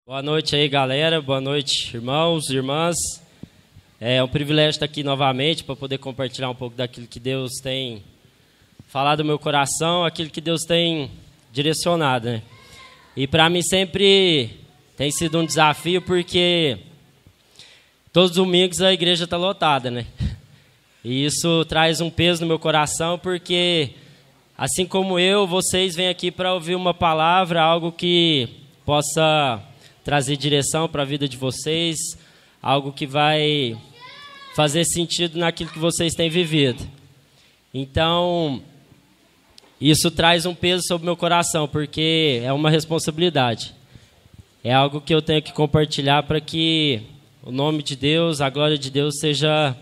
Boa noite aí, galera. Boa noite, irmãos, irmãs. É um privilégio estar aqui novamente para poder compartilhar um pouco daquilo que Deus tem falado no meu coração, aquilo que Deus tem direcionado, né? E para mim sempre tem sido um desafio porque todos os domingos a igreja está lotada, né? E isso traz um peso no meu coração porque, assim como eu, vocês vêm aqui para ouvir uma palavra, algo que possa trazer direção para a vida de vocês, algo que vai fazer sentido naquilo que vocês têm vivido. Então, isso traz um peso sobre o meu coração, porque é uma responsabilidade. É algo que eu tenho que compartilhar para que o nome de Deus, a glória de Deus seja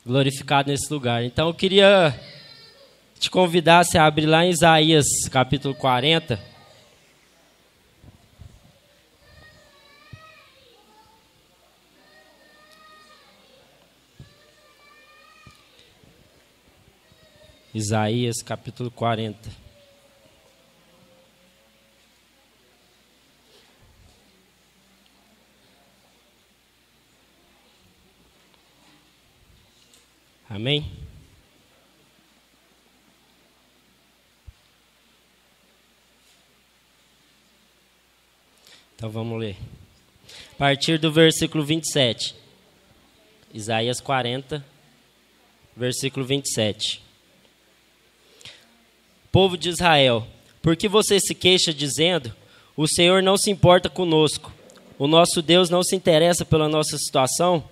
glorificado nesse lugar. Então, eu queria te convidar a abrir lá em Isaías, capítulo 40. Isaías, capítulo 40. Amém? Então vamos ler. A partir do versículo 27. Isaías 40, versículo 27. Povo de Israel, por que você se queixa dizendo, o Senhor não se importa conosco, o nosso Deus não se interessa pela nossa situação?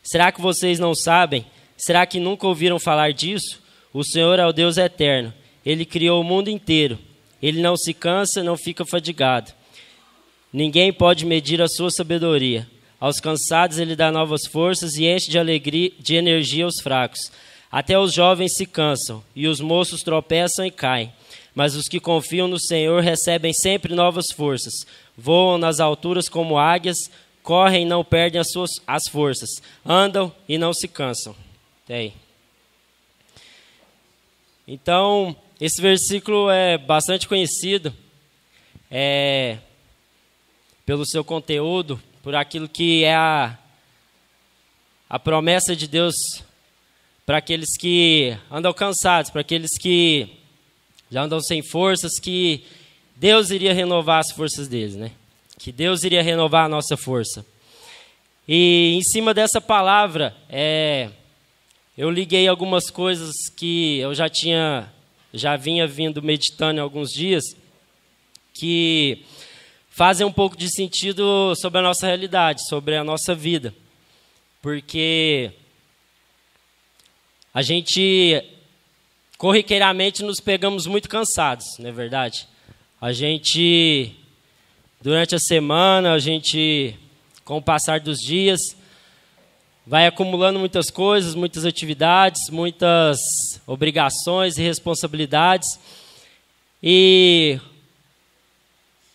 Será que vocês não sabem? Será que nunca ouviram falar disso? O Senhor é o Deus eterno, Ele criou o mundo inteiro, Ele não se cansa, não fica fadigado. Ninguém pode medir a sua sabedoria. Aos cansados Ele dá novas forças e enche de alegria, de energia os fracos. Até os jovens se cansam, e os moços tropeçam e caem. Mas os que confiam no Senhor recebem sempre novas forças. Voam nas alturas como águias, correm e não perdem as forças. Andam e não se cansam. Até aí. Então, esse versículo é bastante conhecido pelo seu conteúdo, por aquilo que é a promessa de Deus para aqueles que andam cansados, para aqueles que já andam sem forças, que Deus iria renovar as forças deles, né? Que Deus iria renovar a nossa força. E em cima dessa palavra, eu liguei algumas coisas que eu já vinha vindo meditando em alguns dias, que fazem um pouco de sentido sobre a nossa realidade, sobre a nossa vida. Porque a gente, corriqueiramente, nos pegamos muito cansados, não é verdade? A gente, durante a semana, com o passar dos dias, vai acumulando muitas coisas, muitas atividades, muitas obrigações e responsabilidades. E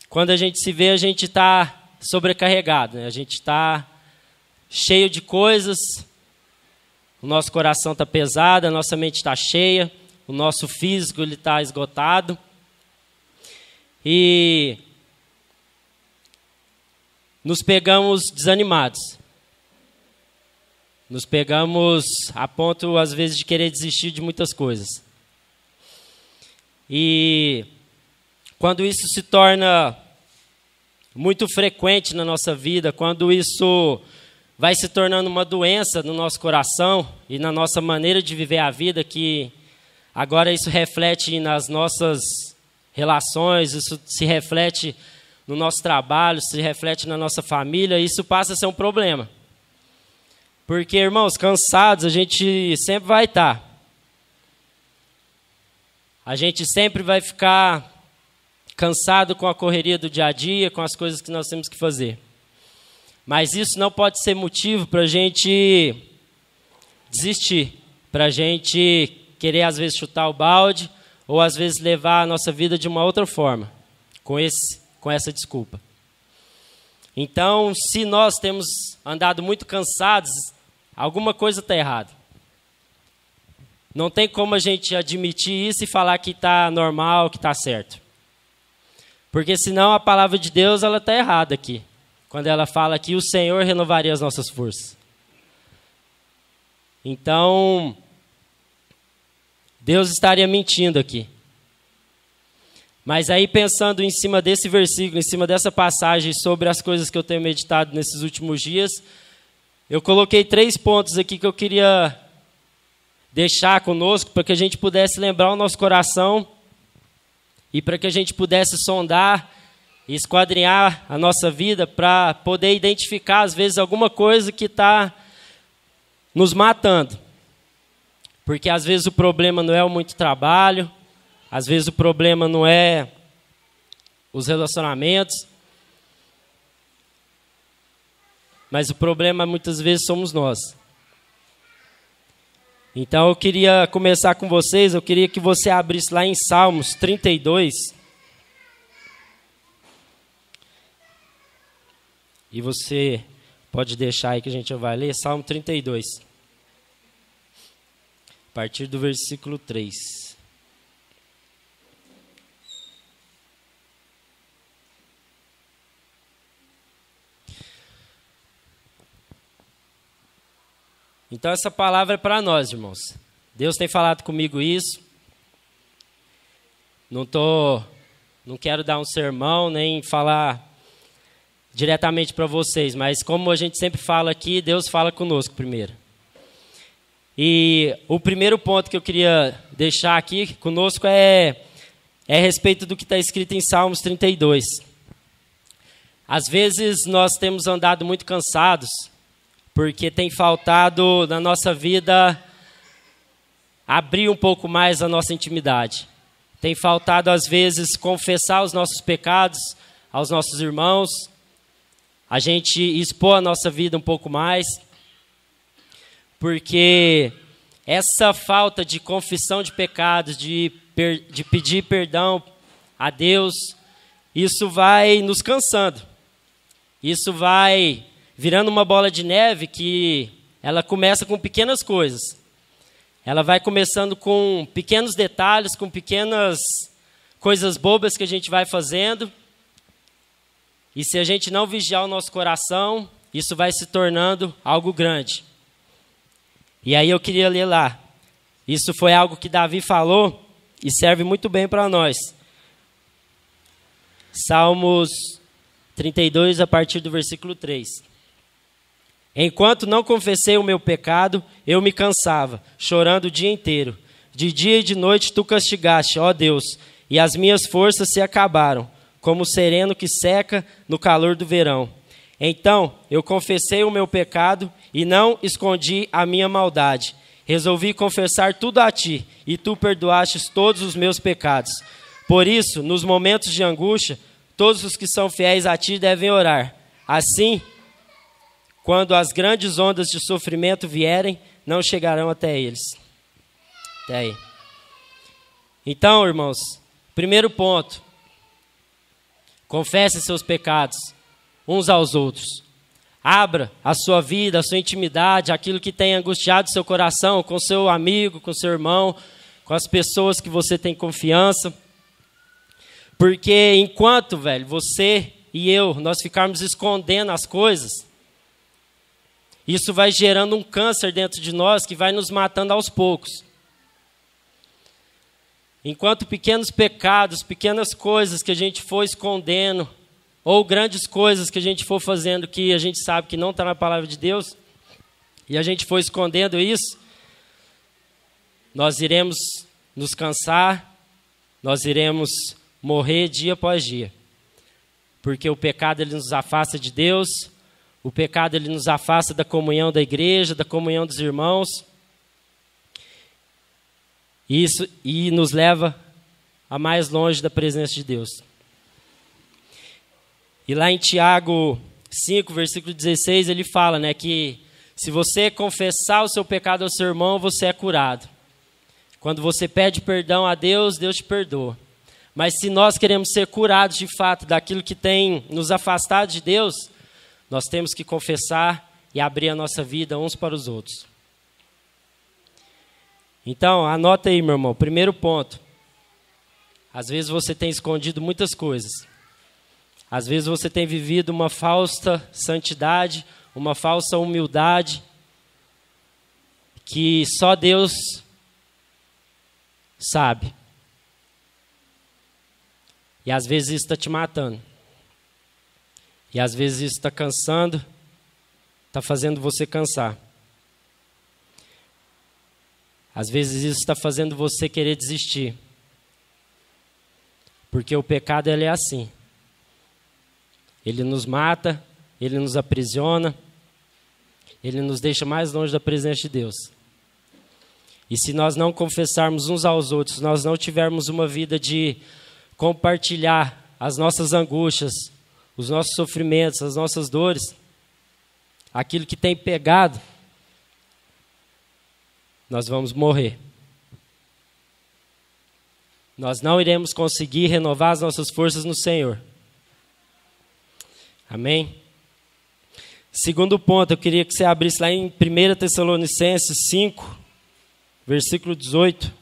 quando a gente se vê, a gente está sobrecarregado, né? A gente está cheio de coisas. O nosso coração está pesado, a nossa mente está cheia, o nosso físico está esgotado. E nos pegamos desanimados. Nos pegamos a ponto, às vezes, de querer desistir de muitas coisas. E quando isso se torna muito frequente na nossa vida, quando isso vai se tornando uma doença no nosso coração e na nossa maneira de viver a vida, que agora isso reflete nas nossas relações, isso se reflete no nosso trabalho, se reflete na nossa família, isso passa a ser um problema. Porque, irmãos, cansados a gente sempre vai estar. A gente sempre vai ficar cansado com a correria do dia a dia, com as coisas que nós temos que fazer. Mas isso não pode ser motivo para a gente desistir, para a gente querer, às vezes, chutar o balde, ou, às vezes, levar a nossa vida de uma outra forma, com essa desculpa. Então, se nós temos andado muito cansados, alguma coisa está errada. Não tem como a gente admitir isso e falar que está normal, que está certo. Porque senão a palavra de Deus ela está errada aqui. Quando ela fala que o Senhor renovaria as nossas forças. Então, Deus estaria mentindo aqui. Mas aí pensando em cima desse versículo, em cima dessa passagem sobre as coisas que eu tenho meditado nesses últimos dias, eu coloquei 3 pontos aqui que eu queria deixar conosco para que a gente pudesse lembrar o nosso coração e para que a gente pudesse sondar e esquadrinhar a nossa vida para poder identificar, às vezes, alguma coisa que está nos matando. Porque, às vezes, o problema não é o muito trabalho, às vezes, o problema não é os relacionamentos, mas o problema, muitas vezes, somos nós. Então, eu queria começar com vocês, eu queria que você abrisse lá em Salmos 32. E você pode deixar aí que a gente vai ler, Salmo 32. A partir do versículo 3. Então essa palavra é para nós, irmãos. Deus tem falado comigo isso. Não quero dar um sermão, nem falar diretamente para vocês, mas como a gente sempre fala aqui, Deus fala conosco primeiro. E o primeiro ponto que eu queria deixar aqui conosco é a respeito do que está escrito em Salmos 32. Às vezes nós temos andado muito cansados, porque tem faltado na nossa vida abrir um pouco mais a nossa intimidade. Tem faltado, às vezes, confessar os nossos pecados aos nossos irmãos, a gente expor a nossa vida um pouco mais, porque essa falta de confissão de pecados, de pedir perdão a Deus, isso vai nos cansando. Isso vai virando uma bola de neve que ela começa com pequenas coisas. Ela vai começando com pequenos detalhes, com pequenas coisas bobas que a gente vai fazendo. E se a gente não vigiar o nosso coração, isso vai se tornando algo grande. E aí eu queria ler lá. Isso foi algo que Davi falou e serve muito bem para nós. Salmos 32, a partir do versículo 3. Enquanto não confessei o meu pecado, eu me cansava, chorando o dia inteiro. De dia e de noite tu castigaste, ó Deus, e as minhas forças se acabaram, como o sereno que seca no calor do verão. Então eu confessei o meu pecado e não escondi a minha maldade. Resolvi confessar tudo a ti, e tu perdoastes todos os meus pecados. Por isso, nos momentos de angústia, todos os que são fiéis a ti devem orar. Assim, quando as grandes ondas de sofrimento vierem, não chegarão até eles. Até aí. Então, irmãos, primeiro ponto. Confesse seus pecados uns aos outros. Abra a sua vida, a sua intimidade, aquilo que tem angustiado seu coração com seu amigo, com seu irmão, com as pessoas que você tem confiança. Porque enquanto, você e eu, nós ficarmos escondendo as coisas, isso vai gerando um câncer dentro de nós que vai nos matando aos poucos. Enquanto pequenos pecados, pequenas coisas que a gente for escondendo, ou grandes coisas que a gente for fazendo que a gente sabe que não está na palavra de Deus, e a gente for escondendo isso, nós iremos nos cansar, nós iremos morrer dia após dia. Porque o pecado ele nos afasta de Deus, o pecado ele nos afasta da comunhão da igreja, da comunhão dos irmãos. E nos leva a mais longe da presença de Deus. E lá em Tiago 5, versículo 16, ele fala, que se você confessar o seu pecado ao seu irmão, você é curado. Quando você pede perdão a Deus, Deus te perdoa. Mas se nós queremos ser curados de fato daquilo que tem nos afastado de Deus, nós temos que confessar e abrir a nossa vida uns para os outros. Então, anota aí, meu irmão, primeiro ponto. Às vezes você tem escondido muitas coisas. Às vezes você tem vivido uma falsa santidade, uma falsa humildade, que só Deus sabe. E às vezes isso está te matando. E às vezes isso está cansando, está fazendo você cansar. Às vezes isso está fazendo você querer desistir. Porque o pecado ele é assim. Ele nos mata, ele nos aprisiona, ele nos deixa mais longe da presença de Deus. E se nós não confessarmos uns aos outros, se nós não tivermos uma vida de compartilhar as nossas angústias, os nossos sofrimentos, as nossas dores, aquilo que tem pegado, nós vamos morrer. Nós não iremos conseguir renovar as nossas forças no Senhor. Amém? Segundo ponto, eu queria que você abrisse lá em 1 Tessalonicenses 5, versículo 18.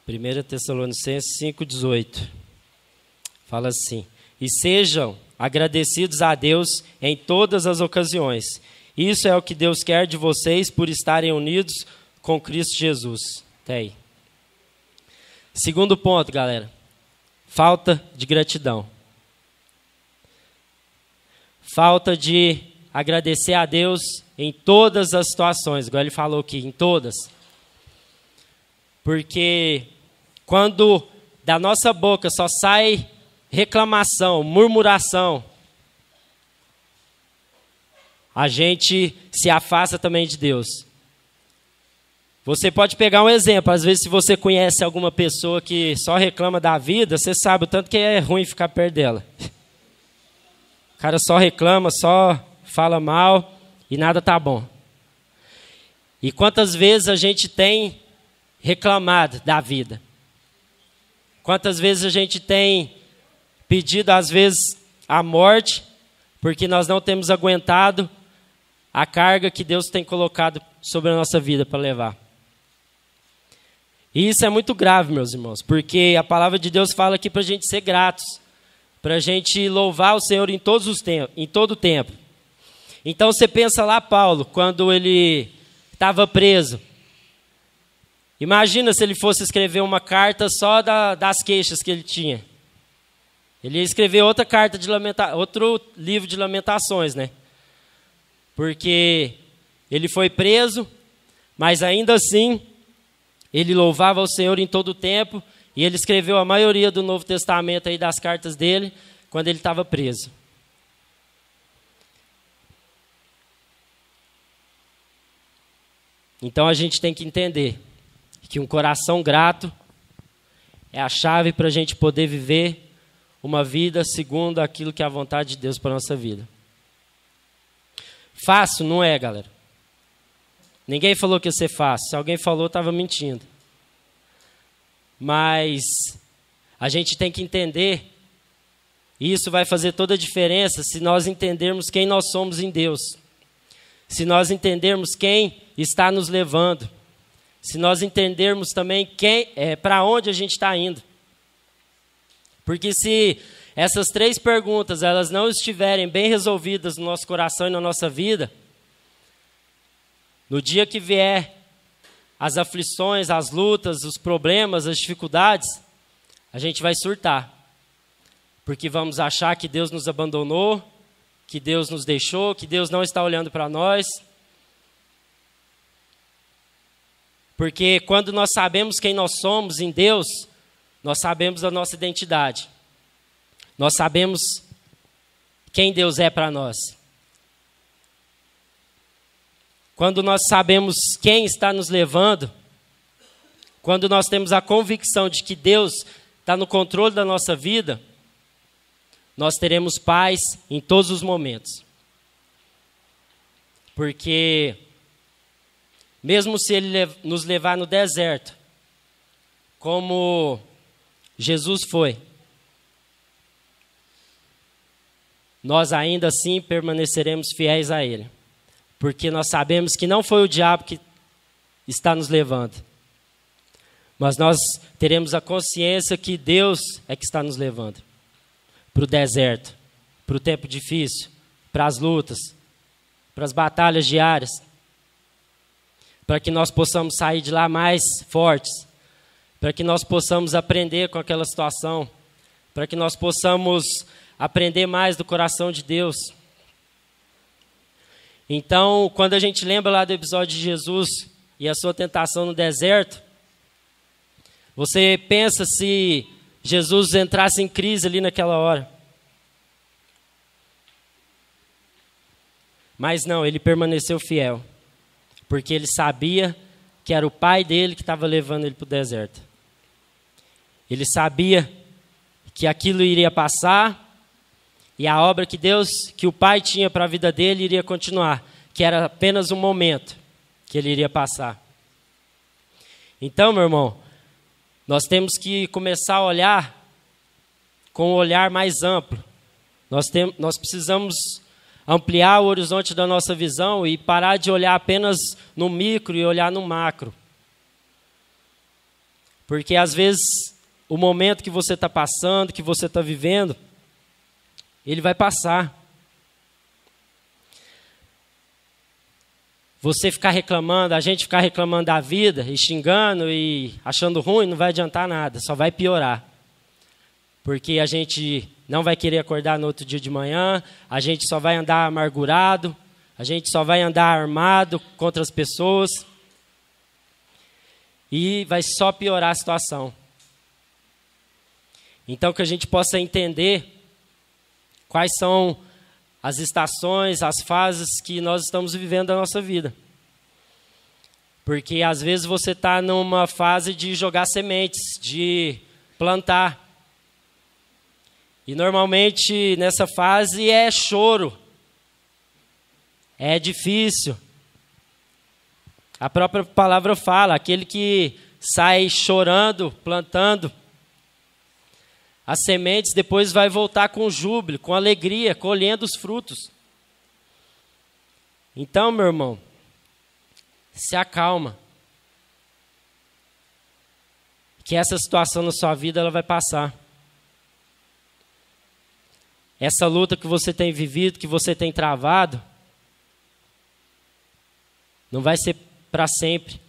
Primeira Tessalonicenses 5,18. Fala assim: e sejam agradecidos a Deus em todas as ocasiões. Isso é o que Deus quer de vocês por estarem unidos com Cristo Jesus. Até aí. Segundo ponto, galera. Falta de gratidão. Falta de agradecer a Deus em todas as situações. Igual ele falou aqui, em todas. Porque quando da nossa boca só sai reclamação, murmuração, a gente se afasta também de Deus. Você pode pegar um exemplo. Às vezes, se você conhece alguma pessoa que só reclama da vida, você sabe o tanto que é ruim ficar perto dela. O cara só reclama, só fala mal e nada tá bom. E quantas vezes a gente tem reclamado da vida? Quantas vezes a gente tem pedido, às vezes, a morte, porque nós não temos aguentado a carga que Deus tem colocado sobre a nossa vida para levar. E isso é muito grave, meus irmãos, porque a palavra de Deus fala aqui para a gente ser gratos, para a gente louvar o Senhor em todos os tempos, em todo o tempo. Então você pensa lá, Paulo, quando ele estava preso. Imagina se ele fosse escrever uma carta só das queixas que ele tinha. Ele ia escrever outra carta de outro livro de lamentações, né? Porque ele foi preso, mas ainda assim ele louvava o Senhor em todo o tempo, e ele escreveu a maioria do Novo Testamento aí das cartas dele quando ele estava preso. Então a gente tem que entender que um coração grato é a chave para a gente poder viver uma vida segundo aquilo que é a vontade de Deus para a nossa vida. Fácil não é, galera. Ninguém falou que ia ser fácil. Se alguém falou, estava mentindo. Mas a gente tem que entender, e isso vai fazer toda a diferença se nós entendermos quem nós somos em Deus. Se nós entendermos quem está nos levando. Se nós entendermos também para onde a gente está indo. Porque se essas três perguntas elas não estiverem bem resolvidas no nosso coração e na nossa vida, no dia que vier as aflições, as lutas, os problemas, as dificuldades, a gente vai surtar. Porque vamos achar que Deus nos abandonou, que Deus nos deixou, que Deus não está olhando para nós. Porque quando nós sabemos quem nós somos em Deus, nós sabemos a nossa identidade. Nós sabemos quem Deus é para nós. Quando nós sabemos quem está nos levando, quando nós temos a convicção de que Deus está no controle da nossa vida, nós teremos paz em todos os momentos. Porque, mesmo se Ele nos levar no deserto, como Jesus foi, nós ainda assim permaneceremos fiéis a Ele. Porque nós sabemos que não foi o diabo que está nos levando, mas nós teremos a consciência que Deus é que está nos levando para o deserto, para o tempo difícil, para as lutas, para as batalhas diárias, para que nós possamos sair de lá mais fortes, para que nós possamos aprender com aquela situação, para que nós possamos aprender mais do coração de Deus. Então, quando a gente lembra lá do episódio de Jesus e a sua tentação no deserto, você pensa se Jesus entrasse em crise ali naquela hora. Mas não, ele permaneceu fiel, porque ele sabia que era o pai dele que estava levando ele para o deserto. Ele sabia que aquilo iria passar e a obra que o pai tinha para a vida dele iria continuar, que era apenas um momento que ele iria passar. Então, meu irmão, nós temos que começar a olhar com um olhar mais amplo. Nós precisamos ampliar o horizonte da nossa visão e parar de olhar apenas no micro e olhar no macro. Porque, às vezes, o momento que você está passando, que você está vivendo, ele vai passar. Você ficar reclamando, a gente ficar reclamando da vida e xingando e achando ruim, não vai adiantar nada, só vai piorar. Porque a gente não vai querer acordar no outro dia de manhã, a gente só vai andar amargurado, a gente só vai andar armado contra as pessoas e vai só piorar a situação. Então, que a gente possa entender quais são as estações, as fases que nós estamos vivendo da nossa vida. Porque às vezes você está numa fase de jogar sementes, de plantar. E normalmente nessa fase é choro, é difícil. A própria palavra fala, aquele que sai chorando, plantando as sementes, depois vai voltar com júbilo, com alegria, colhendo os frutos. Então, meu irmão, se acalma. Que essa situação na sua vida ela vai passar. Essa luta que você tem vivido, que você tem travado, não vai ser para sempre.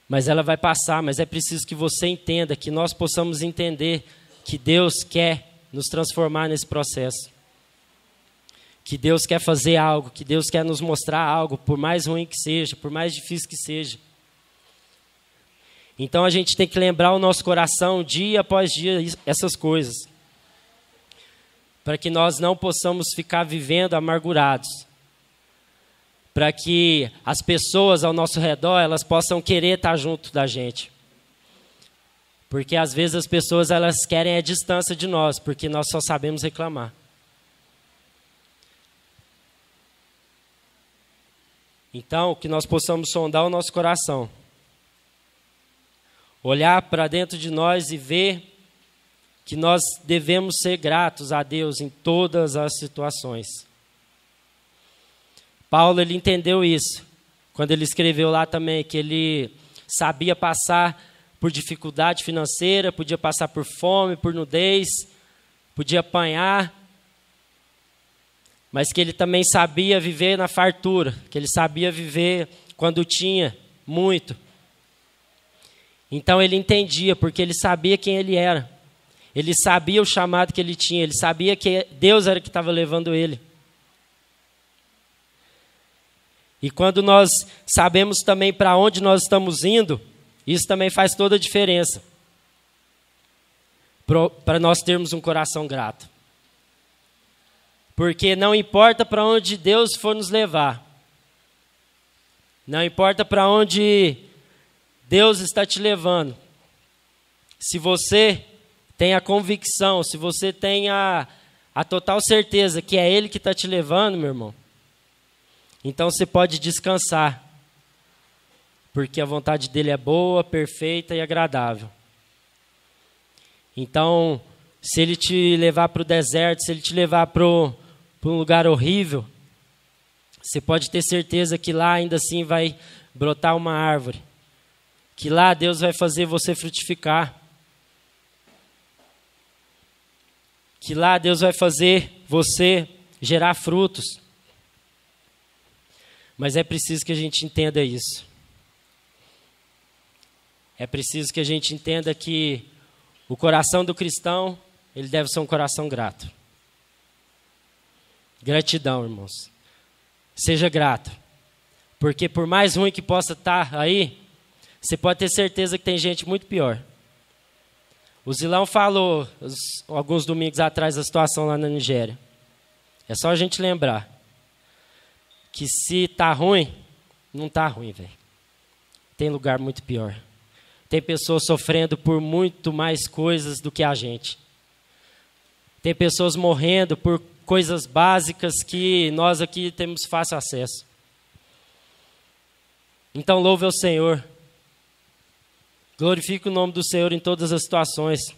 Mas ela vai passar, mas é preciso que você entenda, que nós possamos entender que Deus quer nos transformar nesse processo. Que Deus quer fazer algo, que Deus quer nos mostrar algo, por mais ruim que seja, por mais difícil que seja. Então a gente tem que lembrar o nosso coração, dia após dia, essas coisas. Para que nós não possamos ficar vivendo amargurados. Para que as pessoas ao nosso redor, elas possam querer estar junto da gente. Porque às vezes as pessoas, elas querem a distância de nós, porque nós só sabemos reclamar. Então, que nós possamos sondar o nosso coração. Olhar para dentro de nós e ver que nós devemos ser gratos a Deus em todas as situações. Paulo, ele entendeu isso, quando ele escreveu lá também, que ele sabia passar por dificuldade financeira, podia passar por fome, por nudez, podia apanhar, mas que ele também sabia viver na fartura, que ele sabia viver quando tinha muito. Então ele entendia, porque ele sabia quem ele era, ele sabia o chamado que ele tinha, ele sabia que Deus era que estava levando ele. E quando nós sabemos também para onde nós estamos indo, isso também faz toda a diferença. Para nós termos um coração grato. Porque não importa para onde Deus for nos levar. Não importa para onde Deus está te levando. Se você tem a convicção, se você tem a total certeza que é Ele que está te levando, meu irmão, então você pode descansar, porque a vontade dele é boa, perfeita e agradável. Então, se Ele te levar para o deserto, se Ele te levar para um lugar horrível, você pode ter certeza que lá ainda assim vai brotar uma árvore, que lá Deus vai fazer você frutificar, que lá Deus vai fazer você gerar frutos. Mas é preciso que a gente entenda isso. É preciso que a gente entenda que o coração do cristão, ele deve ser um coração grato. Gratidão, irmãos. Seja grato. Porque por mais ruim que possa estar aí, você pode ter certeza que tem gente muito pior. O Zilão falou alguns domingos atrás da situação lá na Nigéria. É só a gente lembrar que se tá ruim, não tá ruim, velho. Tem lugar muito pior. Tem pessoas sofrendo por muito mais coisas do que a gente. Tem pessoas morrendo por coisas básicas que nós aqui temos fácil acesso. Então louve ao Senhor. Glorifique o nome do Senhor em todas as situações,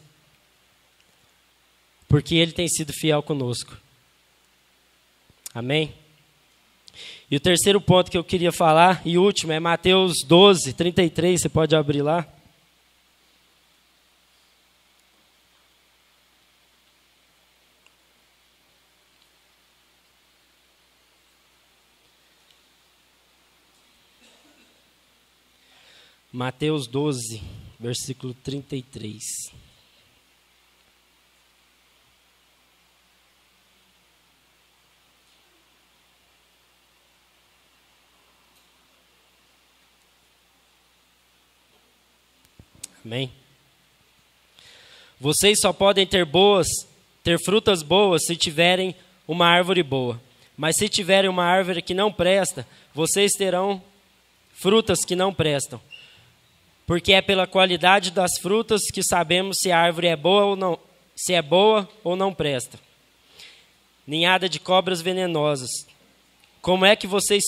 porque Ele tem sido fiel conosco. Amém? E o terceiro ponto que eu queria falar, e último, é Mateus 12, 33, você pode abrir lá. Mateus 12, versículo 33. Amém? Vocês só podem ter frutas boas se tiverem uma árvore boa. Mas se tiverem uma árvore que não presta, vocês terão frutas que não prestam. Porque é pela qualidade das frutas que sabemos se a árvore é boa ou não, se é boa ou não presta. Ninhada de cobras venenosas. Como é que vocês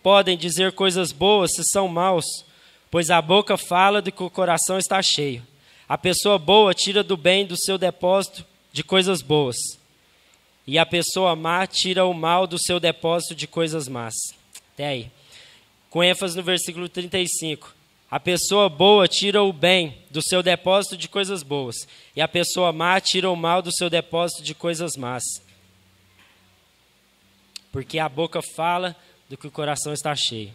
podem dizer coisas boas se são maus? Pois a boca fala do que o coração está cheio. A pessoa boa tira do bem do seu depósito de coisas boas. E a pessoa má tira o mal do seu depósito de coisas más. Até aí. Com ênfase no versículo 35. A pessoa boa tira o bem do seu depósito de coisas boas. E a pessoa má tira o mal do seu depósito de coisas más. Porque a boca fala do que o coração está cheio.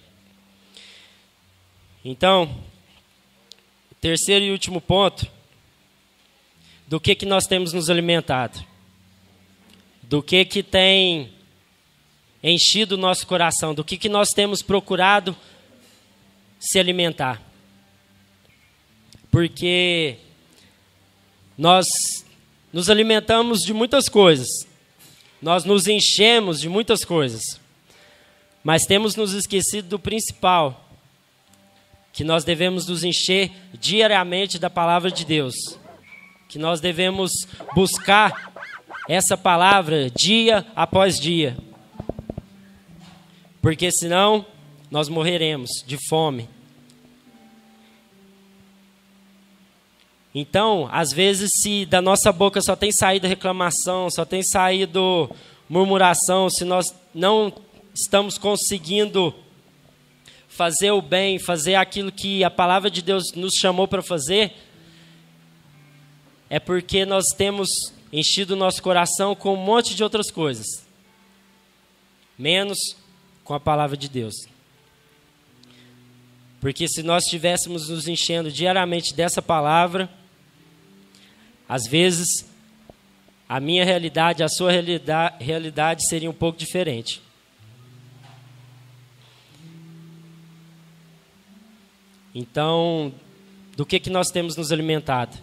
Então, terceiro e último ponto. Do que nós temos nos alimentado? Do que tem enchido o nosso coração? Do que nós temos procurado se alimentar? Porque nós nos alimentamos de muitas coisas, nós nos enchemos de muitas coisas, mas temos nos esquecido do principal, que nós devemos nos encher diariamente da palavra de Deus, que nós devemos buscar essa palavra dia após dia, porque senão nós morreremos de fome. Então, às vezes, se da nossa boca só tem saído reclamação, só tem saído murmuração, se nós não estamos conseguindo fazer o bem, fazer aquilo que a palavra de Deus nos chamou para fazer, é porque nós temos enchido o nosso coração com um monte de outras coisas, menos com a palavra de Deus. Porque se nós estivéssemos nos enchendo diariamente dessa palavra, às vezes a minha realidade, a sua realidade seria um pouco diferente. Então, do que nós temos nos alimentado?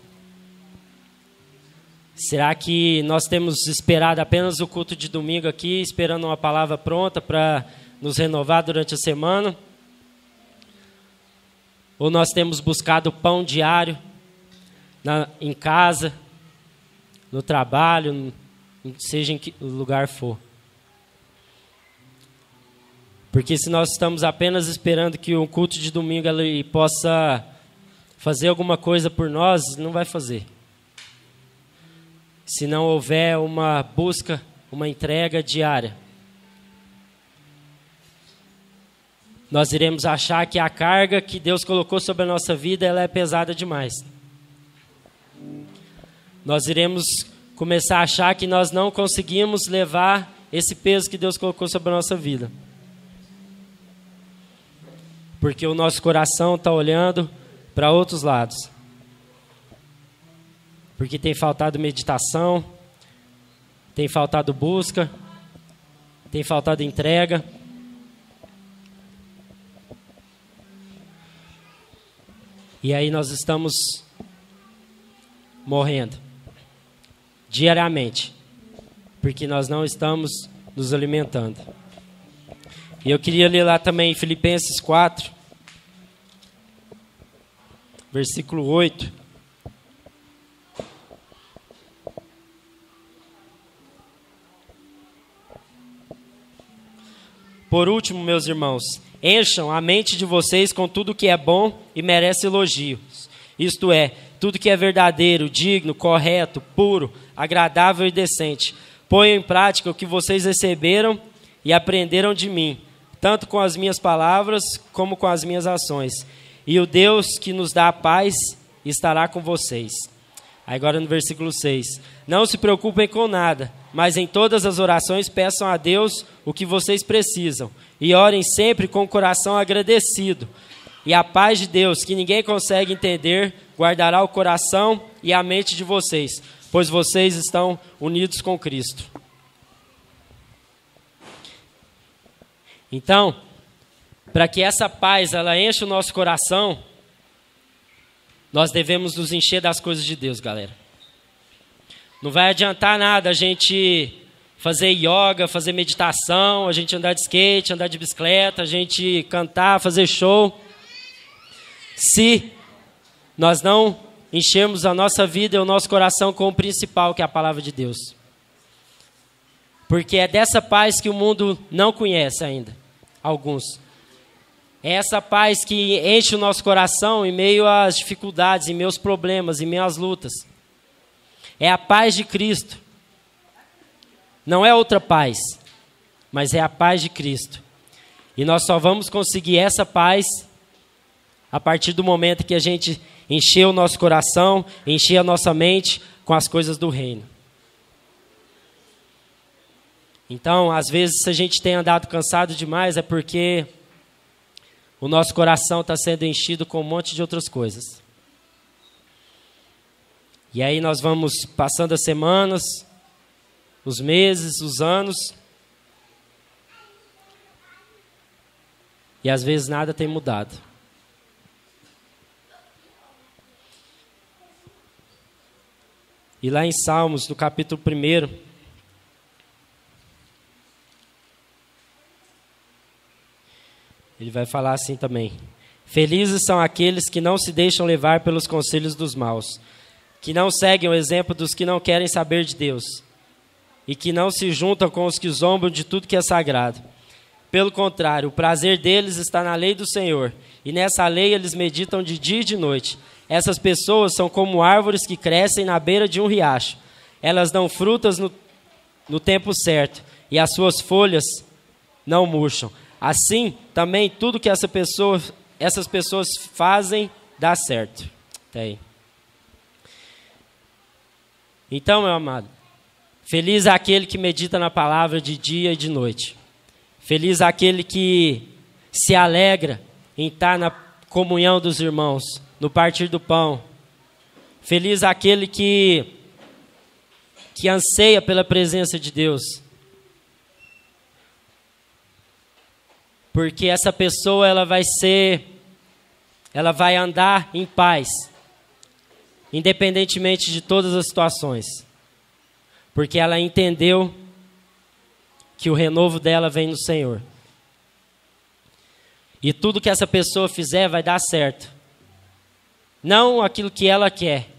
Será que nós temos esperado apenas o culto de domingo aqui, esperando uma palavra pronta para nos renovar durante a semana? Ou nós temos buscado pão diário em casa, no trabalho, seja em que lugar for. Porque se nós estamos apenas esperando que um culto de domingo ele possa fazer alguma coisa por nós, não vai fazer. Se não houver uma busca, uma entrega diária, nós iremos achar que a carga que Deus colocou sobre a nossa vida ela é pesada demais. Nós iremos começar a achar que nós não conseguimos levar esse peso que Deus colocou sobre a nossa vida. Porque o nosso coração está olhando para outros lados. Porque tem faltado meditação, tem faltado busca, tem faltado entrega. E aí nós estamos morrendo diariamente, porque nós não estamos nos alimentando. E eu queria ler lá também Filipenses 4, versículo 8. Por último, meus irmãos, encham a mente de vocês com tudo que é bom e merece elogios. Isto é, tudo que é verdadeiro, digno, correto, puro, agradável e decente. Ponham em prática o que vocês receberam e aprenderam de mim, tanto com as minhas palavras como com as minhas ações. E o Deus que nos dá a paz estará com vocês. Agora no versículo 6. Não se preocupem com nada, mas em todas as orações peçam a Deus o que vocês precisam. E orem sempre com o coração agradecido. E a paz de Deus, que ninguém consegue entender, guardará o coração e a mente de vocês, pois vocês estão unidos com Cristo. Então, para que essa paz ela encha o nosso coração, nós devemos nos encher das coisas de Deus, galera. Não vai adiantar nada a gente fazer yoga, fazer meditação, a gente andar de skate, andar de bicicleta, a gente cantar, fazer show, se nós não enchermos a nossa vida e o nosso coração com o principal, que é a palavra de Deus. Porque é dessa paz que o mundo não conhece ainda, alguns. É essa paz que enche o nosso coração em meio às dificuldades, em meio aos problemas, em meio às lutas. É a paz de Cristo. Não é outra paz, mas é a paz de Cristo. E nós só vamos conseguir essa paz a partir do momento que a gente encher o nosso coração, encher a nossa mente com as coisas do reino. Então, às vezes, se a gente tem andado cansado demais, é porque o nosso coração está sendo enchido com um monte de outras coisas. E aí nós vamos passando as semanas, os meses, os anos, e às vezes nada tem mudado. E lá em Salmos, no capítulo 1, ele vai falar assim também. Felizes são aqueles que não se deixam levar pelos conselhos dos maus, que não seguem o exemplo dos que não querem saber de Deus, e que não se juntam com os que zombam de tudo que é sagrado. Pelo contrário, o prazer deles está na lei do Senhor, e nessa lei eles meditam de dia e de noite. Essas pessoas são como árvores que crescem na beira de um riacho. Elas dão frutas no tempo certo, e as suas folhas não murcham. Assim, também tudo que essas pessoas fazem dá certo. Tá aí. Então, meu amado, feliz é aquele que medita na palavra de dia e de noite. Feliz é aquele que se alegra em estar na comunhão dos irmãos, no partir do pão. Feliz é aquele que anseia pela presença de Deus. Porque essa pessoa ela vai andar em paz, independentemente de todas as situações. Porque ela entendeu que o renovo dela vem no Senhor. E tudo que essa pessoa fizer vai dar certo. Não aquilo que ela quer,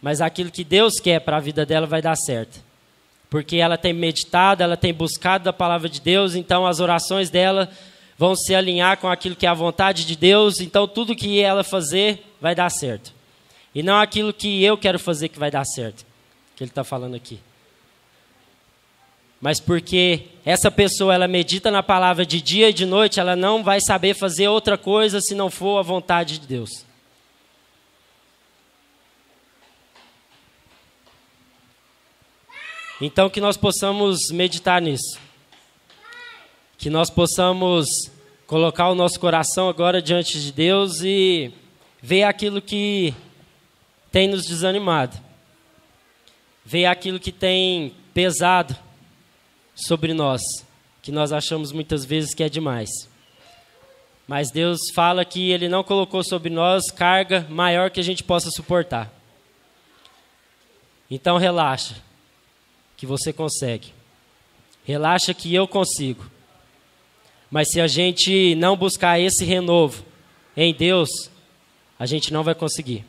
mas aquilo que Deus quer para a vida dela vai dar certo. Porque ela tem meditado, ela tem buscado a palavra de Deus, então as orações dela vão se alinhar com aquilo que é a vontade de Deus, então tudo que ela fazer vai dar certo. E não aquilo que eu quero fazer que vai dar certo, que ele está falando aqui. Mas porque essa pessoa, ela medita na palavra de dia e de noite, ela não vai saber fazer outra coisa se não for a vontade de Deus. Então que nós possamos meditar nisso. Que nós possamos colocar o nosso coração agora diante de Deus e ver aquilo que tem nos desanimado. Ver aquilo que tem pesado sobre nós, que nós achamos muitas vezes que é demais. Mas Deus fala que Ele não colocou sobre nós carga maior que a gente possa suportar. Então relaxa, que você consegue. Relaxa que eu consigo. Mas se a gente não buscar esse renovo em Deus, a gente não vai conseguir.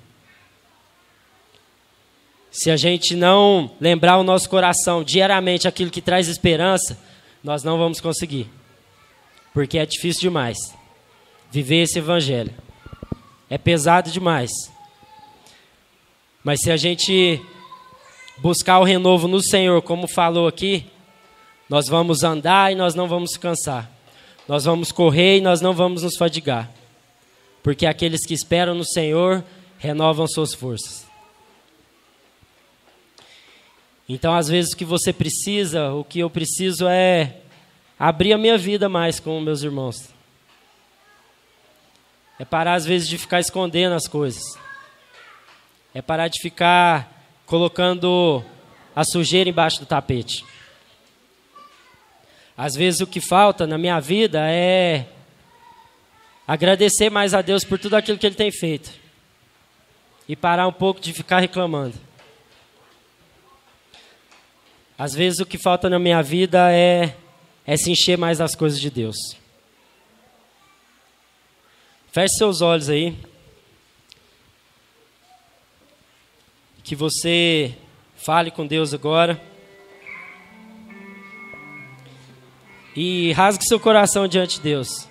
Se a gente não lembrar o nosso coração diariamente aquilo que traz esperança, nós não vamos conseguir. Porque é difícil demais viver esse evangelho. É pesado demais. Mas se a gente buscar o renovo no Senhor, como falou aqui, nós vamos andar e nós não vamos cansar. Nós vamos correr e nós não vamos nos fadigar. Porque aqueles que esperam no Senhor renovam suas forças. Então, às vezes, o que você precisa, o que eu preciso é abrir a minha vida mais com meus irmãos. É parar, às vezes, de ficar escondendo as coisas. É parar de ficar colocando a sujeira embaixo do tapete. Às vezes, o que falta na minha vida é agradecer mais a Deus por tudo aquilo que Ele tem feito. E parar um pouco de ficar reclamando. Às vezes o que falta na minha vida é se encher mais das coisas de Deus. Feche seus olhos aí. Que você fale com Deus agora. E rasgue seu coração diante de Deus.